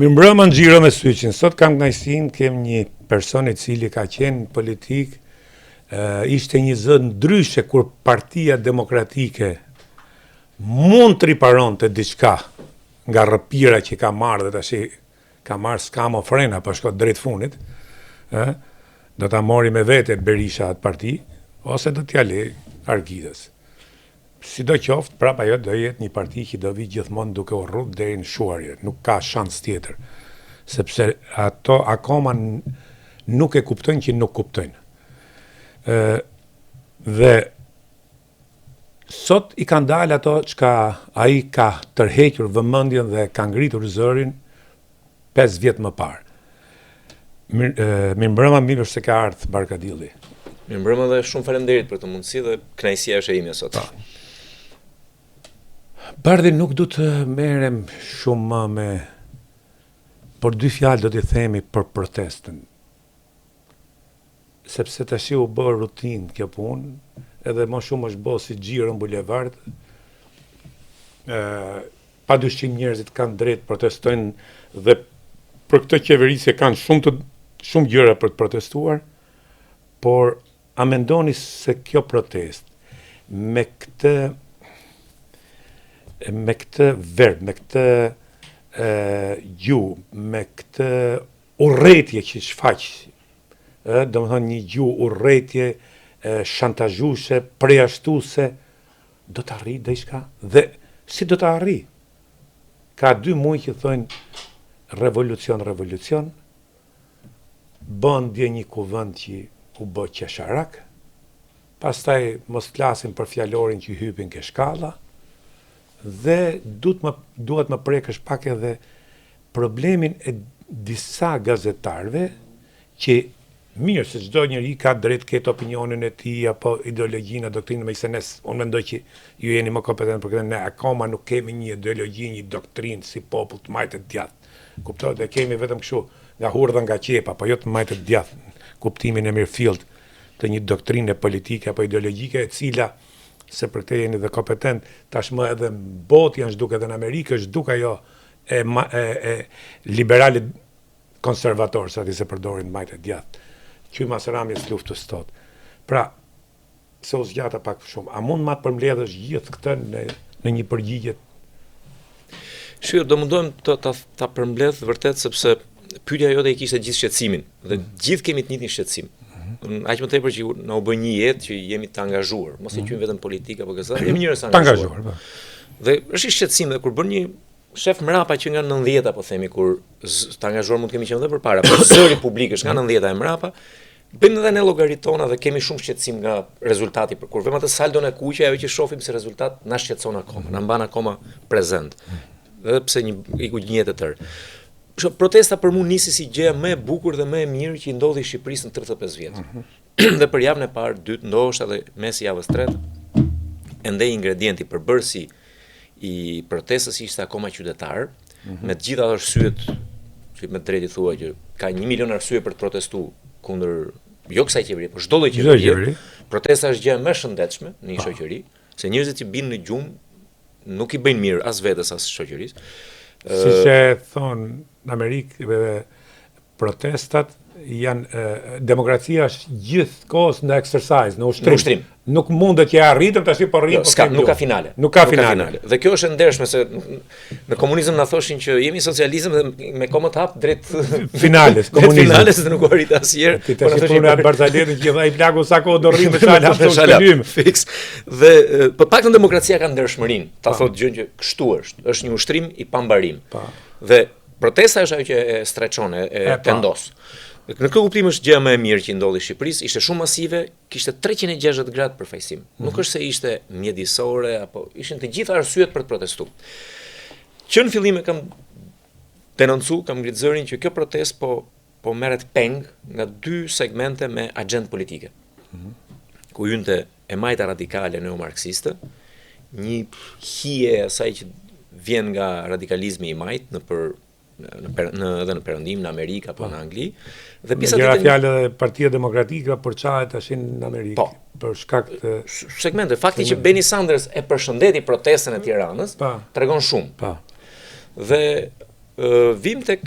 Mirëmbrëma Xhiro me Syçin. Sot kam kënaqësinë kem një person I cili ka qenë politik, ishte një zë ndryshe kur Partia Demokratike mund të riparonte diçka nga rrëpira që ka marrë dhe tash ka marrë skamo frena për shkot drejt funit, do ta mori me vete Berisha atë parti, ose do t'ja le Argidës. Sido qoftë, prapa ajo do jetë një parti që do vi gjithmonë duke u rrugë deri në shuarje, nuk ka shans tjetër, sepse ato akoma nuk e kuptojnë që nuk kuptojnë. Dhe sot I kanë dalë ato çka ai ka tërhequr vëmendjen dhe ka ngritur zërin 5 vjet më parë. Mirëmbrëma, mirë se ka ardhur Barkadilli. Mirëmbrëma dhe shumë faleminderit për këtë mundësi dhe kënaqësia është e ime sot. Bardhi, nuk du të merrem shumë më me, por 2 fjalë do t'i themi për protestën. Sepse tash u bë rutinë kjo punë, edhe më shumë është bë si xhiro në bulevard. Padyshim njerëzit kanë drejt protestojnë dhe për këtë qeveri se kanë shumë gjëra për të protestuar, por a mendoni se kjo protest me këtë verb, me këtë gjuhë, me këtë urrëtie që shfaq, do të thonë një gjuhë urrëtie shantazhuese, përjashtuese, do të arrijë diçka dhe si do të arrijë? Ka 2 muaj që thonë revolucion, bën dje një kuvend që u bë qesharak, pastaj mos flasim për fjalorin që hypin ke shkalla, dhe duhet më prekësh pak edhe problemin e disa gazetarëve që mirë se çdo njeri ka drejt ketë opinionin e tij apo ideologjinë, doktrinën, megjithëse unë mendoj që ju jeni më kompetent për këtë, ne akoma nuk kemi një ideologji, një doktrinë si popull të majtë të djathtë. Kuptohet, kemi vetëm kështu nga hurdha nga qepa, po jo të majtë të djathtë, kuptimin e mirëfillt të një doktrine politike apo ideologjike e cila se për këtë jeni dhe kompetent, tashmë edhe në botë janë zhduk edhe në Amerikë, është zhduk ajo e liberalit konservator, sa ti se përdorin majtë e djathtë. Qy mas ramjes luftës tot. Pra, se u zgjata pak shumë, a mund ma përmbledhësh gjithë këtë në një përgjigje? Shqyrë, do mundohem ta përmbledh vërtet, sepse pyetja jote I kishte gjithë shqetësimin, dhe gjithë kemi të njëjtin shqetësim. Aq më tepër që na u bë një jetë që jemi të angazhuar, mos e quajmë vetëm politika apo gjëra, jemi njerëz të angazhuar. Dhe është I shqetësim dhe kur bën një shef mrapa që nga 90-ta, po themi, kur të angazhuar mund të kemi qenë edhe përpara, por zëri publik është nga 90-ta e mrapa, bëjmë edhe ne llogarit tona dhe kemi shumë shqetësim nga rezultati, për kur vëmë atë saldon e kuqe, ajo që shohim si rezultat na shqetëson akoma, na mban akoma prezent. Edhe pse iku një jetë e tërë. Protesta për mua nisi si gjëja më e bukur dhe më e mirë që I ndodhi Shqipërisë në 35 vjet. Dhe për javën e parë, dytë, ndoshta edhe mes javës tretë, ende ingredienti përbërësi I protestës ishte akoma qytetar, me të gjitha arsyet, që me drejtë thua që ka 1 milion arsye për të protestuar kundër jo kësaj qeverie, por çdo lloj qeverie. Protesta është gjë më e shëndetshme në një shoqëri, se njerëzit që binë në gjumë nuk I bëjnë mirë as vetes as shoqërisë. Siç e thon në Amerikë, protestat janë demokracia është gjithkohës në exercise, në ushtrim. Nuk mundet që arritëm tash po rrim. Nuk ka finale. Nuk ka finale. Dhe kjo është e ndershme se në komunizëm na thoshin që jemi socializëm dhe me komët hap drejt finales, komunizëm. Finales dhe nuk u arrit asnjëherë. Ti tash po në Barzaletin që ai plagu sa kohë do rrim me shala shtolim. Fiks. Dhe për paktën demokracia ka ndershmërinë. Ta thotë gjën që kështu është një ushtrim I pambarim. Dhe protesta është ajo që e streçon, e tendos. Në këtë kuptim është gjëja më e mirë që ndodhi Shqipërisë, ishte shumë masive, kishte 360 gradë përfaqësim. Nuk është se ishte mjedisore apo ishin të gjitha arsyet për të protestuar. Që në fillim e kam denoncuar, kam ngritë zërin që kjo protestë po merret peng nga 2 segmente me agjendë politike. Ku hynte e majta radikale neomarksiste, një hije e asaj që vjen nga radikalizmi I majt edhe në Perëndim, në Amerikë apo në Angli, dhe pjesa tjetër fjalë e Partia Demokratike përçahet tash në Amerikë për shkak të segmente. Fakti që Bernie Sanders e përshëndeti protestën e Tiranës tregon shumë. Dhe vim tek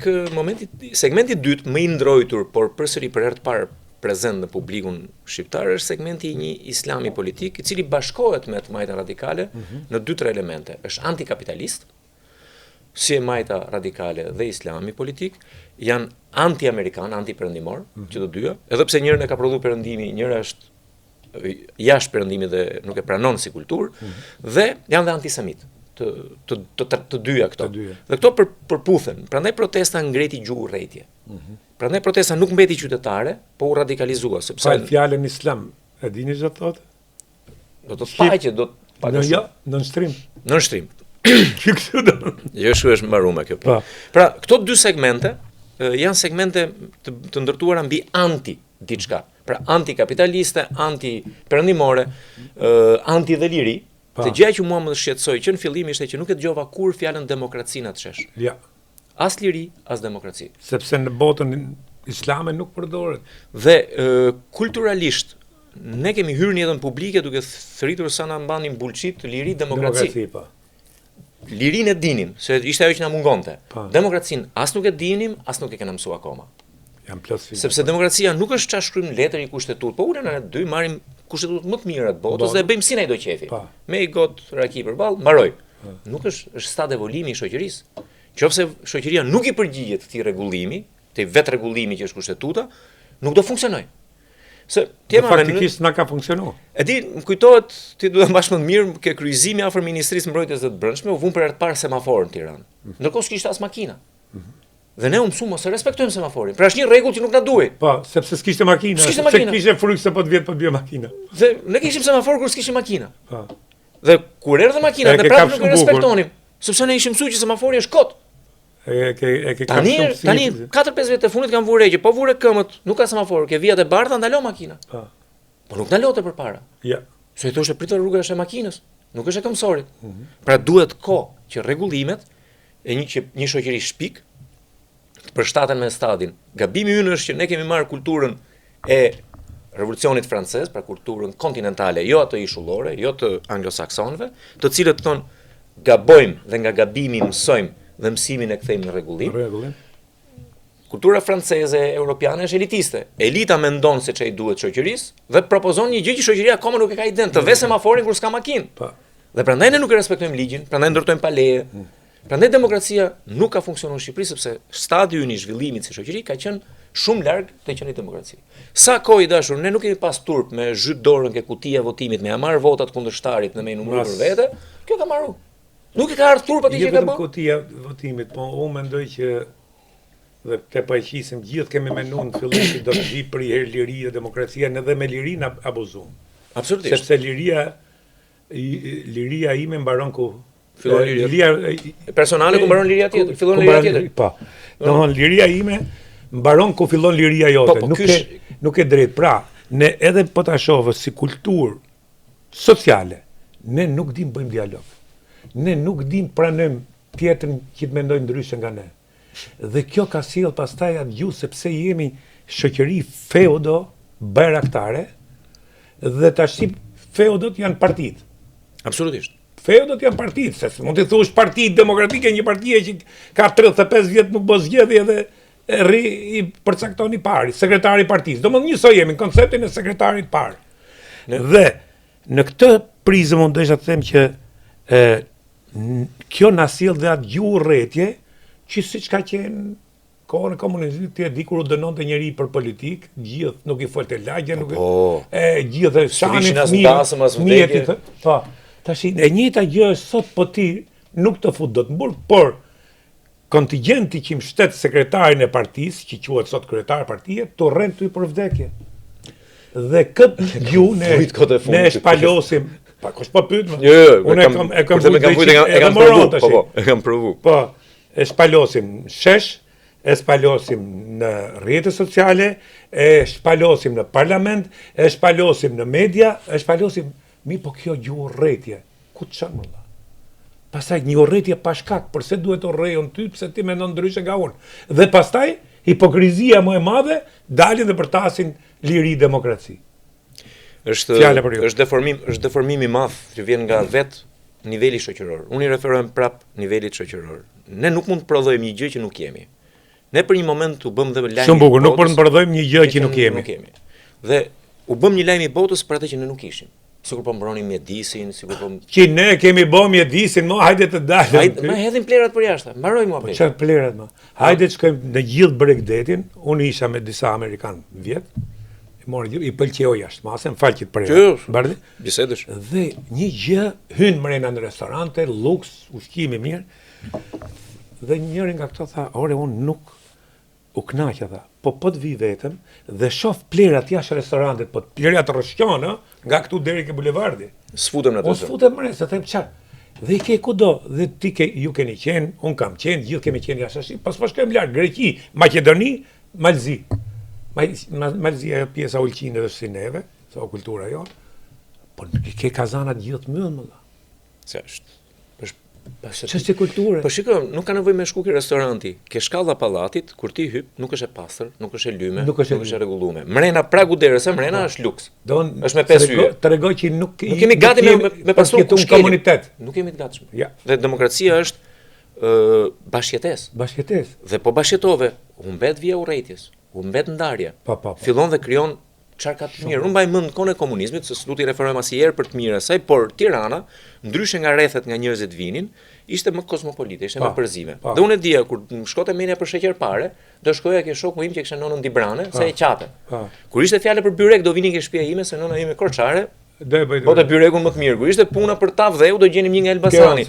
segmenti i dytë më i ndrojtur, por përsëri për herë të parë prezent në publikun shqiptar, është segmenti i një islami politik, i cili bashkohet me të majta radikale në 2-3 elemente. Është antikapitalist, si e majta radikale dhe islami politik, janë anti-amerikan, anti-perëndimor, që të dyja, edhe pse njërin e ka prodhuar perëndimi, njëra është jashtë perëndimit dhe nuk e pranon si kulturë, dhe janë dhe antisemit. Të dyja këto. Dhe këto përputhen. Prandaj protesta ngreti gjuhë urrëtie. Prandaj protesta nuk mbeti qytetare, po u radikalizua, sepse fjalën islam, e dini çfarë thotë? Do të paqe, do të paqe. Jo, në nështrim. Në nështrim. Jo, shu është mbaruar kjo. Pra, këto dy segmente janë segmente të ndërtuara mbi anti diçka. Pra, antikapitaliste, anti-perëndimore, anti dhe liri. Të gjë që mua më shqetësoi që në fillim ishte që nuk e dëgjova kur fjalën demokraci na të shesh. Ja. As liri, as demokraci. Sepse në botën islame nuk përdoret. Dhe kulturalisht ne kemi hyrë në jetën publike duke thritur sa na mbanin bullshit liri demokraci. Lirinë e dinim, se ishte ajo që na mungonte. Demokracinë as nuk e dinim, as nuk e kena mësuar akoma. Sepse demokracia nuk është çfarë shkruajmë letër i kushtetut, po ulën ne dy marrim kushtetut më të mira të botës dhe bëjmë si ne do qefi. Me i got raki përballë, mbaroj. Nuk është stad evolimi i shoqërisë. Qofse shoqëria nuk i përgjigjet këtij rregullimi, te vetë rregullimi që është kushtetuta, nuk do funksionojë. Se tema faktikisht na ka funksionuar. E di, më kujtohet, ti duhet mbash më të mirë ke kryqëzimi afër Ministrisë Mbrojtjes së Brendshme, u vun për herë të parë semafor në Tiranë. Ndërkohë s'kishte as makina. Dhe ne u mësuam mos e respektojmë semaforin. Pra është një rregull që nuk na duhej. Po, sepse s'kishte makina. S'kishte makina. Se kishte frikë se po të vjet po të bie makina. Dhe ne kishim semafor kur s'kishte makina. Po. Dhe kur erdhën makinat ne prapë nuk e respektonim, sepse ne ishim mësuar që semafori është kot. Tani 4-5 vjet e fundit kanë vurë që po vure këmbët, nuk ka semafor, ke vijat e bardha ndalo makina. Po. Po nuk ndalote përpara. Ja. Se thoshte pritet rruga është e makinës, nuk është e këmbësorit. Pra duhet kohë që rregullimet e një shoqëri shpik të përshtaten me stadin. Gabimi ynë është që ne kemi marrë kulturën e revolucionit francez, pra kulturën kontinentale, jo atë ishullore, jo të anglosaksonëve, të cilët thonë gabojmë dhe nga gabimi mësojmë dhe mësimin e kthejmë në rregullim. Kultura franceze, europiane është elitiste. Elita mendon se çai duhet shoqërisë dhe propozon një gjë që shoqëria akoma nuk e ka iden, të vë semaforin kur s'ka makinë. Dhe prandaj ne nuk e respektojmë ligjin, prandaj ndërtojmë pa leje. Prandaj demokracia nuk ka funksionuar në Shqipëri sepse stadi ynë i zhvillimit si shoqëri ka qenë shumë larg te qenies demokraci. Sa kohë i dashur, ne nuk kemi pas turp me zhyt dorën ke kutia e votimit, me marr votat kundërshtarit në me numëruar për vete. Kjo ka marrë. Nuk e ka ardhur turp aty që ka bërë. Kutia e votimit, po unë mendoj që dhe te paqësim gjithë kemi menuar në fillim se do të vi për herë liria, demokracia, edhe me lirinë abuzum. Absolutisht. Sepse liria ime mbaron ku fillon liria personale ku mbaron liria tjetër, fillon liria tjetër. Po. Domthon liria ime mbaron ku fillon liria jote. Nuk e drejt. Pra, ne edhe po ta shohë si kulturë sociale, ne nuk dim bëjmë dialog. Ne nuk dim pranojmë tjetrën që të mendojnë ndryshe nga ne. Dhe kjo ka sjell pastaj atë gjuhë sepse jemi shoqëri feudo bajraktare dhe tash feudot janë partitë. Absolutisht. Feudot janë partitë, se mund të thuash Partia Demokratike, një parti që ka 35 vjet nuk bë zgjedhje dhe i përcakton i pari, sekretari i partisë. Domethënë njësoj jemi në konceptin e sekretarit parë. Dhe në këtë prizëm unë desha të them që kjo na sjell dhe atë gjuhë urrëtie që siç ka qenë kohën e komunizmit, ti e di kur u dënonte njëri për politik, gjithë nuk i folte lagje, nuk gjithë shanin fëmijë. Po. Tash e njëjta gjë është sot, po ti nuk të fut dot në burg, por kontingjenti që mbështet sekretarin e partisë, që quhet sot kryetar partie, të rrën ty për vdekje. Dhe këtë gjuhë ne shpalosim. Pa, kush po pyet më? Unë e kam provu. Po, e shpalosim shesh, e shpalosim në rrjetet sociale, e shpalosim në parlament, e shpalosim në media, e shpalosim po kjo gjuhë urrëtie. Ku çon më? Pastaj një urrëtie pa shkak, përse duhet urrëjon ty, pse ti mendon ndryshe nga unë. Dhe pastaj hipokrizia më e madhe dalin dhe përtasin liri demokraci. Është deformim i madh që vjen nga vetë niveli shoqëror. Unë i referohem prap nivelit shoqëror. ne nuk mund të prodhojmë një gjë që nuk kemi. Ne për një moment u bëm dhe lajmi. Shumë bukur, nuk po të prodhojmë një gjë që nuk kemi. Dhe u bëm një lajm i botës për atë që ne nuk ishim. Sikur po mbronim mjedisin, sikur po që ne kemi bë mjedisin, mo hajde të dalim. Hajde, më hedhin plerat për jashtë. Mbaroj mua Po çfarë plerat më? Hajde të shkojmë në gjithë Bregdetin. Unë isha me disa amerikan vjet. I pëlqeu jashtë masën, fal që të prerë. Bardhi? Bisedësh. Dhe një gjë hyn mrena në restorante, luks, ushqimi mirë. Dhe njëri nga këto tha, "Ore, unë nuk u kënaqja tha. Po të vi vetëm dhe shoh plerat jashtë restorantit, po plerat rrëshqon, nga këtu deri ke bulevardi. Sfutem në atë. Po sfutem mre, se them çfarë. Dhe I ke kudo, dhe ju keni qenë, unë kam qenë, gjithë kemi qenë jashtë, pas po shkojmë larg, Greqi, Maqedoni, Malzi. Malzi ajo pjesa Ulqinë dhe si neve, sa o kultura jonë, po ke kazanat gjithë mbyllën më. Se është. Ç'është kulturë? Po shiko, nuk ka nevojë me shku ke restoranti. Ke shkalla pallatit, kur ti hyp, nuk është e pastër, nuk është e lyme, nuk është e rregulluar. Mrena pragu derës, mrena është luks. Është me 5 yje. Tregoj që nuk kemi gati me pastër komunitet. Nuk kemi të gatshëm. Ja. Dhe demokracia është bashkëjetesë. Bashkëjetesë. Dhe po bashkëjetove, humbet vija urrëties, humbet ndarja. Fillon dhe krijon çfarë ka të mirë. Unë mbaj mend kohën e komunizmit, se s'du t'i referojmë asnjëherë për të mirë asaj, por Tirana, ndryshe nga rrethet nga njerëzit vinin, ishte më kosmopolite, ishte më përzime. Dhe unë e dija kur më shkote menja për sheqerpare, do shkoja ke shoku im që kishte nonën Dibrane, se e qape. Kur ishte fjala për byrek do vinin ke shtëpia ime se nona ime Korçare, po të byrekun më të mirë. Kur ishte puna për Tavdheu do gjenim një nga Elbasani.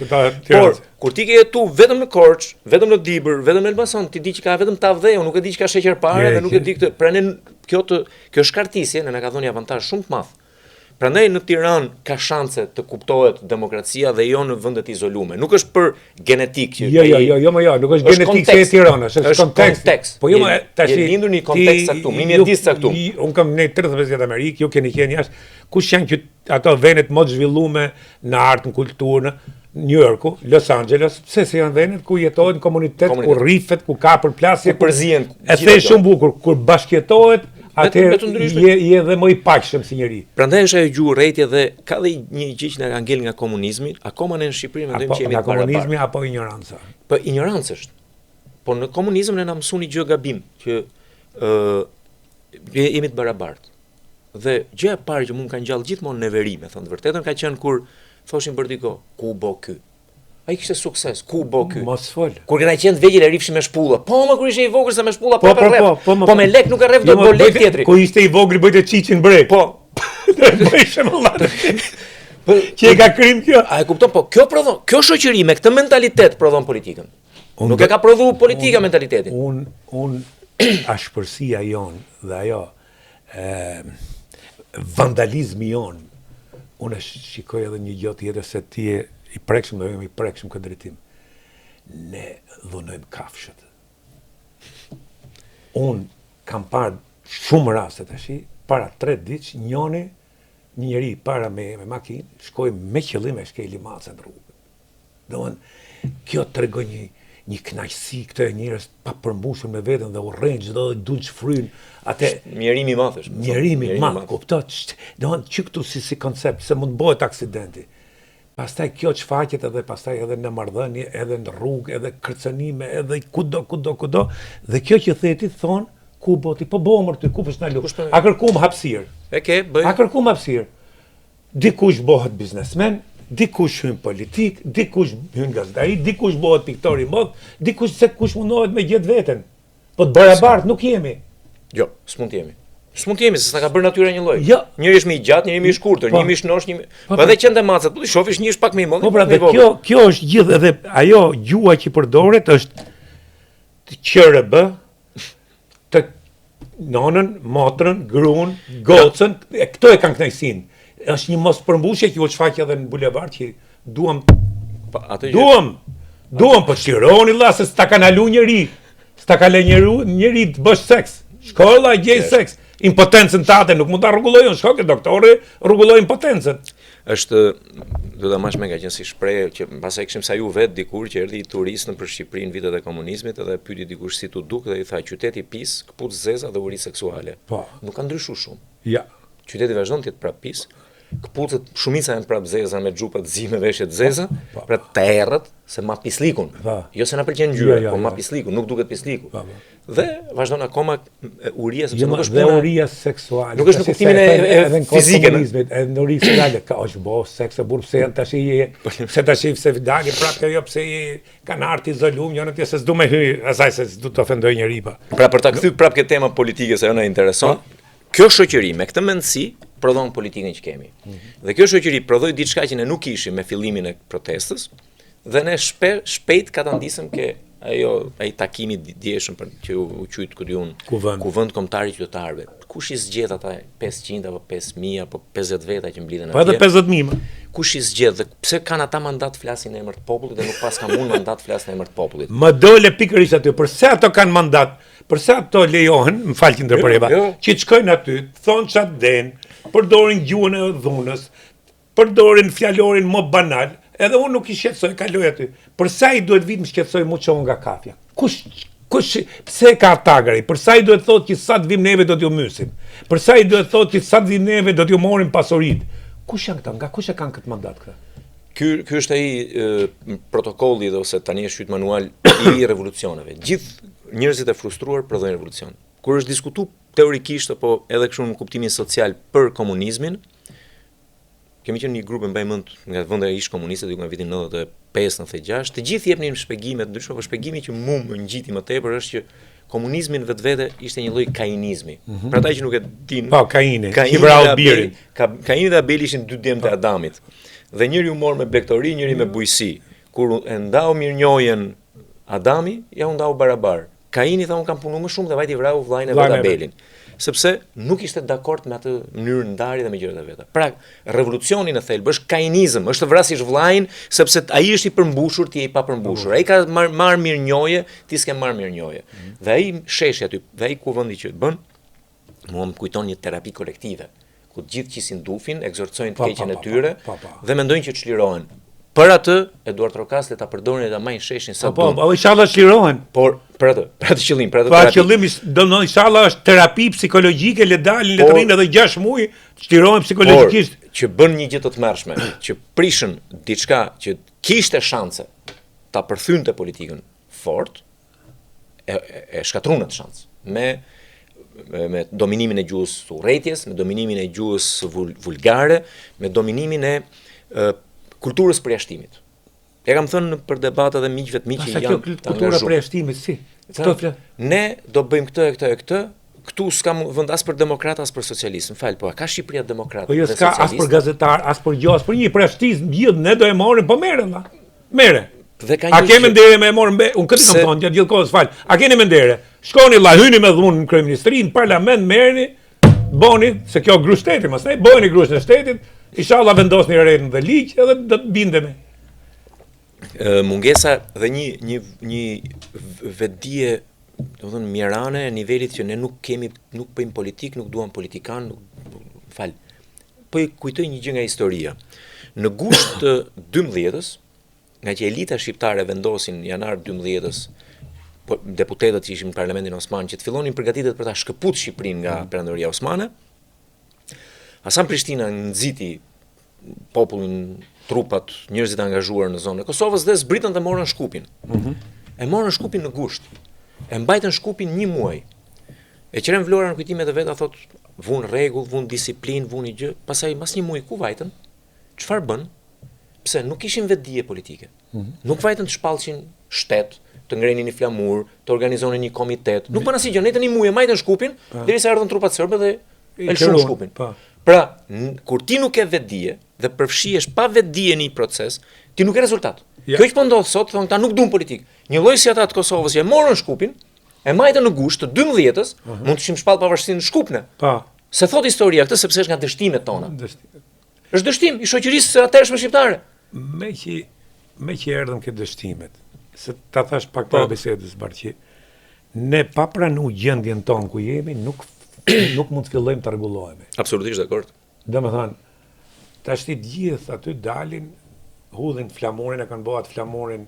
Por kur ti ke jetu vetëm në Korç, vetëm në Dibër, vetëm në Elbasan, ti di që ka vetëm Tavdheu, nuk e di që ka sheqerpare dhe nuk e di këtë. Pra ne kjo shkartisje na ka dhënë avantazh shumë të madh. Prandaj në Tiranë ka shanse të kuptohet demokracia dhe jo në vendet izolume. Nuk është për genetik që Jo, nuk është genetik se e Tiranës, është kontekst. Po jo më tash je lindur në një kontekst caktuar, në mjedis caktuar. Unë kam në 35 vjet Amerikë, ju keni qenë jashtë. Kush janë që ato vendet më të zhvilluara në art, në kulturë, New Yorku, Los Angeles, pse se janë vendet ku jetohet në komunitet, ku rrifet, ku ka përplasje, ku përzihen. E the shumë bukur, kur bashkëjetohet, atëherë je dhe më I paqshëm si njeri. Prandaj është ajo gjuhë rrethje dhe ka dhe një gjë që na ka ngel nga komunizmi, akoma ne në Shqipëri mendojmë që jemi të barabartë. Komunizmi apo ignoranca? Po ignorancë është. Po në komunizëm ne na mësuan një gjë gabim, që jemi të barabartë. Dhe gjëja e parë që mund ka ngjall gjithmonë në veri, me thënë të vërtetën, ka qenë kur thoshin për diko, ku bo ky? Ai kishte sukses, ku bo ky? Mos fol. Kur kena qenë të vegjël e rifshi me shpulla. Po më kur ishte I vogël sa me shpulla po rref. Po me lek nuk e rref do lek tjetri. Kur ishte I vogël bëjte çiçin brek. Po. Bëjshë më madh. Që e ka krim kjo? A e kupton? Po kjo prodhon, kjo shoqëri me këtë mentalitet prodhon politikën. Nuk e ka prodhuar politika mentalitetin. Un ashpërsia jon dhe ajo vandalizmi jon. Unë shikoj edhe një gjë tjetër se ti je I prekshëm dhe jemi I prekshëm këtë drejtim. Ne dhunojmë kafshët. Unë kam parë shumë raste tash, para 3 ditë një njeri para me makinë, shkoi me qëllim e shkeli macën në rrugë. Domthon kjo tregon një kënaqësi këtë njerëz pa përmbushur me veten dhe urrejnë çdo duan çfryn atë njerimi I madh është. Njerimi I madh, kuptohet. Domthon që këtu si koncept se mund bëhet aksidenti. Pastaj kjo çfaqet edhe pastaj edhe në marrëdhënie, edhe në rrugë, edhe kërcënime, edhe kudo. Dhe kjo që theti thon, ku boti, po bëmër ty, ku pësh na luk. A kërkuam hapësirë. Bëj. A kërkuam hapësirë. Dikush bëhet biznesmen, dikush hyn politik, dikush hyn gazetari, dikush bëhet piktor I mod, dikush se kush mundohet me gjet veten. Po të barabartë nuk jemi. Jo, s'mund të jemi. S'mund të jemi se s'na ka bërë natyra një lloj. Jo. Njëri është më I gjatë, njëri më I shkurtër, njëri më I shnosh, Po edhe qenë macat, po ti shofish një është pak më I madh. Po pra, kjo është gjithë edhe ajo gjuha që përdoret është QRB, të nonën, motrën, gruan, gocën, këto e kanë kënaqësinë. Është një mos përmbushje që u shfaq edhe në bulevard që duam po shironi vëlla se s'ta kanë alu njëri. S'ta ka lë njëri të bësh seks. Shkolla gjej seks. Impotencën tate nuk mund ta rregullojnë, shko ke doktori, rregulloj impotencën. Është do ta mash me nga qenë si shprehje që mbase kishim sa ju vet dikur që erdhi turist nëpër Shqipërinë vitet e komunizmit edhe pyeti dikush si tu duk dhe I tha qyteti pis, kputç zeza dhe uri seksuale. Po. Nuk ka ndryshuar shumë. Ja. Qyteti vazhdon të jetë prapë pis. Kputucët shumica janë prap zeza me xhupa të zi me veshje të zeza, pra të errët se ma pislikun. Jo se na pëlqen ngjyra, po ma pislikun, nuk duket pisliku. Dhe vazhdon akoma uria sepse nuk është dhe uria seksuale. Nuk është në kuptimin e fizikën. Edhe në uri seksuale ka është bo seks e burr pse janë tash pse tash pse dali prapë jo pse kanë art izolum, jo në se s'du me hy, asaj se s'du të ofendoj njëri pa. Pra për ta kthyr prapë këtë temë politike se na intereson, kjo shoqëri me këtë mendësi prodhon politikën që kemi. Dhe kjo shoqëri prodhoi diçka që ne nuk kishim me fillimin e protestës, dhe ne shpejt ka ta ndisëm ke ai takimi djeshëm për që u quajt kuvend kombëtar i qytetarëve. Kush i zgjedh ata 500 apo 5000 apo 50 veta që mblidhen atje? Po edhe 50.000. Kush i zgjedh dhe pse kanë ata mandat flasin në emër të popullit dhe nuk pas kanë mund mandat flasin në emër të popullit? Më dole pikërisht aty, përse ato kanë mandat? Përse ato lejohen, më fal që ndërpreva, që të shkojnë aty, thonë çat den, përdorin gjuhën e dhunës, përdorin fjalorin më banal, edhe unë nuk i shqetësoj, kaloj aty. Përsa i duhet vit më shqetësoj mu qohë nga kafja? Pse ka tagari? Përsa i duhet thot që sa të vim neve do t'ju mysim? Përsa i duhet thot që sa të vim neve do t'ju morim pasurit? Kush janë këta? Nga kush e kanë këtë mandat këta? Ky është ai protokolli dhe ose tani është yt manual i revolucioneve. Gjithë njerëzit e frustruar prodhojnë revolucion. Kur është diskutuar teorikisht apo edhe kështu në kuptimin social për komunizmin, kemi qenë një grup e mbaj mend nga vendi ish komuniste diku nga vitin 95-96, të gjithë jepnin shpjegime të ndryshme, por shpjegimi që më ngjiti më tepër është që komunizmi në vetvete ishte një lloj kainizmi. Për ata që nuk e dinë. Po, Kaini vrau birin. Kaini dhe Abeli ishin dy djemt e Adamit. Dhe njëri u mor me blegtori, njëri me bujësi. Kur e ndau mirënjohjen Adami, ja u ndau barabar. Kaini tha unë kam punuar më shumë dhe vajti vrau vllajën e vet Abelin. Sepse nuk ishte dakord me atë mënyrë ndarje dhe me gjërat e veta. Pra, revolucioni në thelb është kainizëm, është të vrasësh vllajën sepse ai është i përmbushur, ti je i papërmbushur. Ai ka marr mirënjohje, ti s'ke marr mirënjohje. Dhe ai sheshi aty, dhe ai kuvendi që bën, mua më kujton një terapi kolektive, ku të gjithë qisin dufin, ekzorcojnë të keqen e tyre dhe mendojnë që çlirohen. Për atë, Eduard Rokas le ta përdorin dhe ta marrin sheshin sa duan. Po, inshallah çlirohen. Por për atë qëllim, për atë terapi. Po, qëllimi do në inshallah është terapi psikologjike, le dalin, le të rrinë edhe 6 muaj, çlirohen psikologjikisht. Por që bën një gjë të tmerrshme, që prishën diçka që kishte shanse ta përthynte politikën fort, e shkatruan atë shans. Me dominimin e gjuhës urrëties, me dominimin e gjuhës vulgare, me dominimin e kulturës përjashtimit. E kam thënë për debata dhe miqve të mi që janë të kultura përjashtimit, si? Ne do bëjmë këtë, këtu s'kam vend as për demokrat, as për socialist. M'fal, po a ka Shqipëria demokrat? Po jo s'ka as për gazetar, as për gjë, as për një përjashtim, gjithë ne do e marrim, po merren valla. Merre. A kemi ndere me morën unë këtë kam thonë gjatë gjithë kohës, fal. A keni mendere? Shkoni valla, hyni me dhunë në kryeministri, në parlament, merrni, bëni se kjo gru shteti, mos ne bëni grush në shtetit. Inshallah vendosni rretën dhe ligj edhe do të bindemi. Mungesa dhe një vetdije, domethënë mjerane e nivelit që ne nuk bëjmë politik, nuk duam politikan, fal. Po i kujtoj një gjë nga historia. Në gusht të 12-s, nga që elita shqiptare vendosin janar 12-s, deputetët që ishin në Parlamentin Osman që të fillonin përgatitet për ta shkëputur Shqipërinë nga Perandoria Osmane, Hasan Prishtina nxiti popullin, trupat, njerëzit angazhuar në zonën e Kosovës dhe zbritën dhe morën Shkupin. E morën Shkupin në gusht. E mbajtën Shkupin 1 muaj. E qeren Vlora në kujtimet e veta thot, vun rregull, vun disiplinë, vun një gjë, pastaj mas 1 muaj ku vajtën? Çfarë bën? Pse nuk kishin vetdije politike. Nuk vajtën të shpallshin shtet, të ngrenin një flamur, të organizonin një komitet. Nuk bën asgjë, netën 1 muaj, mbajtën Shkupin, derisa erdhën trupat serbe dhe elshun Shkupin. Pra, kur ti nuk ke vetdije dhe përfshihesh pa vetdije në një proces, ti nuk ke rezultat. Kjo që po ndodh sot, thonë ta nuk duan politik. Një lloj si ata të Kosovës që e morën Shkupin, e mbajtën në gusht të 12-s, mund të shim shpall pavarësinë në Shkupne. Se thot historia këtë sepse është nga dështimet tona. Është dështim i shoqërisë së atëhershme shqiptare. Me që erdhën këto dështimet, se ta thash pak para bisedës Barqi, ne pa pranuar gjendjen tonë ku jemi, nuk mund të fillojmë të rregullohemi. Absolutisht dakord. Domethënë, tash të gjithë aty dalin, hudhin flamurin, e kanë bërë atë flamurin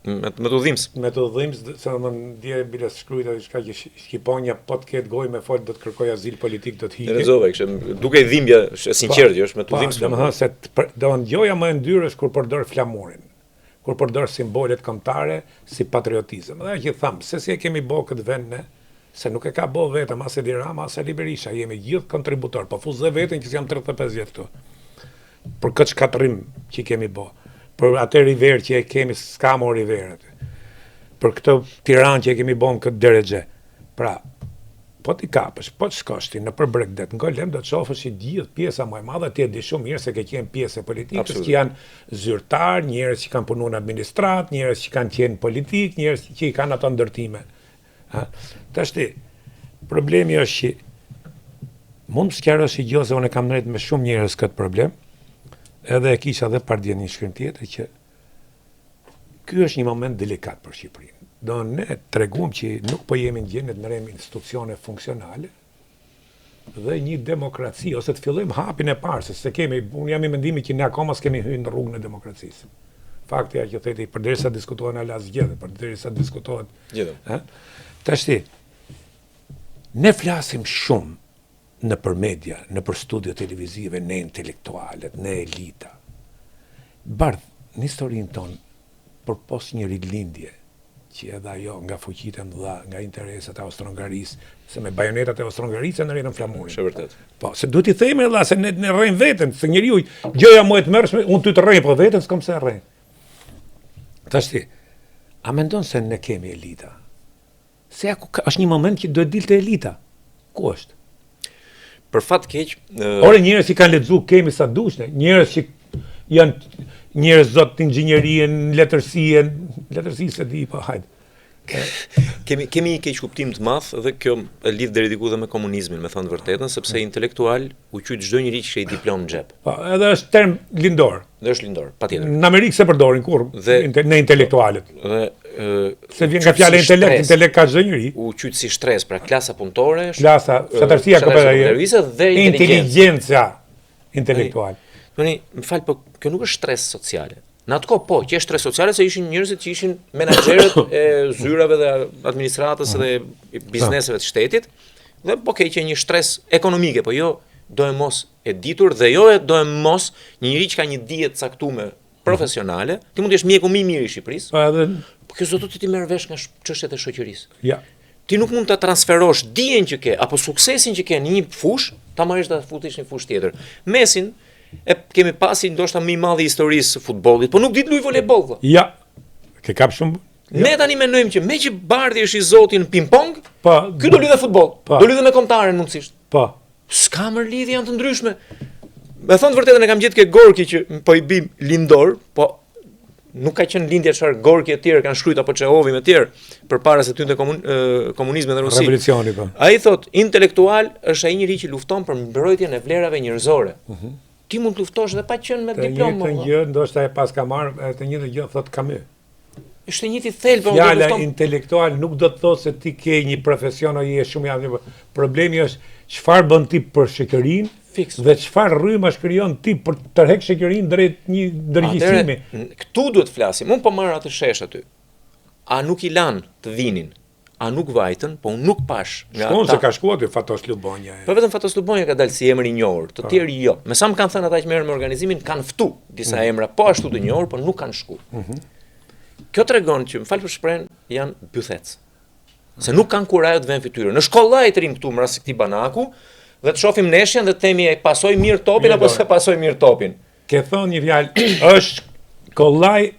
Me të udhims. Me të udhims, se më ndje bile shkruajta diçka që Shqiponja po të ketë gojë me fol do të kërkoj azil politik do të hiqet. Lexova, kishte duke dhimbje, është sinqert, është me të udhims. Domethënë se gjoja më e ndyrë është kur përdor flamurin. Kur përdor simbolet kombëtare si patriotizëm. Dhe që tham, se si e kemi bë këtë vend ne, se nuk e ka bë vetëm as Edi Rama, as Ali Berisha, jemi gjithë kontributor, po fuz dhe veten që jam 35 vjet këtu. Për këtë shkatërrim që kemi bë. Për atë river që e kemi, s'ka më river aty. Për këtë Tiranë që e kemi bën këtë drejtë. Pra, po ti kapësh, po të shkosh ti në Bregdet, në Golem do të shohësh që gjithë pjesa më e madhe ti e di shumë mirë se ke qenë pjesë e politikës, që janë zyrtar, njerëz që kanë punuar në administrat, njerëz që kanë qenë politik, njerëz që i kanë ato ndërtime. Tashti, problemi është që mund të sqarosh i gjë se unë kam ndërtuar me shumë njerëz këtë problem. Edhe e kisha dhe pardje një shkrim tjetër që ky është një moment delikat për Shqipërinë. Do ne tregum që nuk po jemi në gjendje të merremi institucione funksionale dhe një demokraci, ose të fillojmë hapin e parë, se kemi, unë jam i mendimit që ne akoma s'kemi hyrë në rrugën e demokracisë. Fakti që theti, përderisa diskutohen ala asgjë, përderisa diskutohet. Tashti, ne flasim shumë në për media, në për studio televizive, ne intelektualet, ne elita. Bardh, në historinë tonë, për pos një rilindje, që edhe ajo nga fuqitë e mëdha, nga interesat e Austro-Hungarisë, se me bajonetat e Austro-Hungarisë në rritën flamurin. Është vërtet. Po, se duhet i themi edhe se ne rrejmë veten, se njeriu gjëja më e tmerrshme, unë ty të rrej, po veten s'kam se rrej. Tashti, a mendon se ne kemi elita? Se është një moment që duhet dilte elita. Ku është? Për fat keq, ore njerëz që kanë lexuar kemi sa dushne, njerëz që janë njerëz zot të inxhinierin, letërsi se di, po hajde. Kemi një keq kuptim të madh dhe kjo e lidh deri diku dhe me komunizmin, me thënë vërtetën, sepse intelektual u quajt çdo njeri që kishte diplom në xhep. Po, edhe është term lindor. Dhe është lindor, patjetër. Në Amerikë se përdorin kur në intelektualet. Dhe se vjen nga fjala intelekt ka çdo njeri. U quajt si shtres, pra klasa punëtore, klasa, fshatërsia kompetente dhe inteligjenca intelektuale. Tani, më fal, po kjo nuk është stres sociale. Në atë kohë po, që është stres sociale se ishin njerëzit që ishin menaxherët e zyrave dhe administratës dhe bizneseve të shtetit, dhe po keqë një stres ekonomike, po jo do e mos e ditur dhe jo e do e mos një njeri që ka një dije të caktuar profesionale, ti mund të jesh mjeku më i mirë i Shqipërisë. Po kjo zotu ti merr vesh nga çështjet e shoqërisë. Ja. Ti nuk mund ta transferosh dijen që ke apo suksesin që ke në një fushë, ta marrësh ta futesh në fushë tjetër. Mesin e kemi pasi ndoshta më i madh i historisë së futbollit, po nuk dit luaj voleboll. Ja. Ke kap shumë. Ne tani mendojmë që me që Bardhi është i zoti në ping-pong, po, ky do lidhë futboll. Do lidhë me kombëtaren mundësisht. Po. S'ka më lidhje janë të ndryshme. Me thënë vërtetën e kam gjetë ke Gorki që po i bim lindor, po nuk ka qenë lindje çfarë Gorki e tjerë kanë shkruajtur apo Çehovi me tjerë përpara se të hynte komunizmi dhe Rusi. Revolucioni po. Ai thot intelektual është ai njeriu që lufton për mbrojtjen e vlerave njerëzore. Ti mund të luftosh dhe pa qenë me diplomë. Të njëjtën gjë, ndoshta e pas ka marrë, të njëjtën gjë thot Camus. Është një thelb, po fjala intelektual nuk do të thotë se ti ke një profesion o je shumë i madh. Problemi është çfarë bën ti për shoqërinë dhe çfarë rrymë krijon ti për të tërheqë shoqërinë drejt një ndërgjegjësimi. Këtu duhet flasim. Unë po marr atë shesh aty. A nuk i lan të vinin? A nuk vajtën, po unë nuk pash nga ata. Se ka shkuar ti Fatos Lubonja. Po vetëm Fatos Lubonja ka dalë si emër i njohur, të tjerë jo. Me sa më kanë thënë ata që merren me organizimin kanë ftu disa emra po ashtu të njohur, por nuk kanë shkuar. Kjo tregon që, më fal për shprehjen, janë bythec. Se nuk kanë kurajë të vënë fytyrën. Në shkollaj të rim këtu më rast këtij Banaku dhe të shohim neshjen dhe të themi e pasoi mirë topin apo se pasoi mirë topin. Ke thonë një fjalë, është kollaj.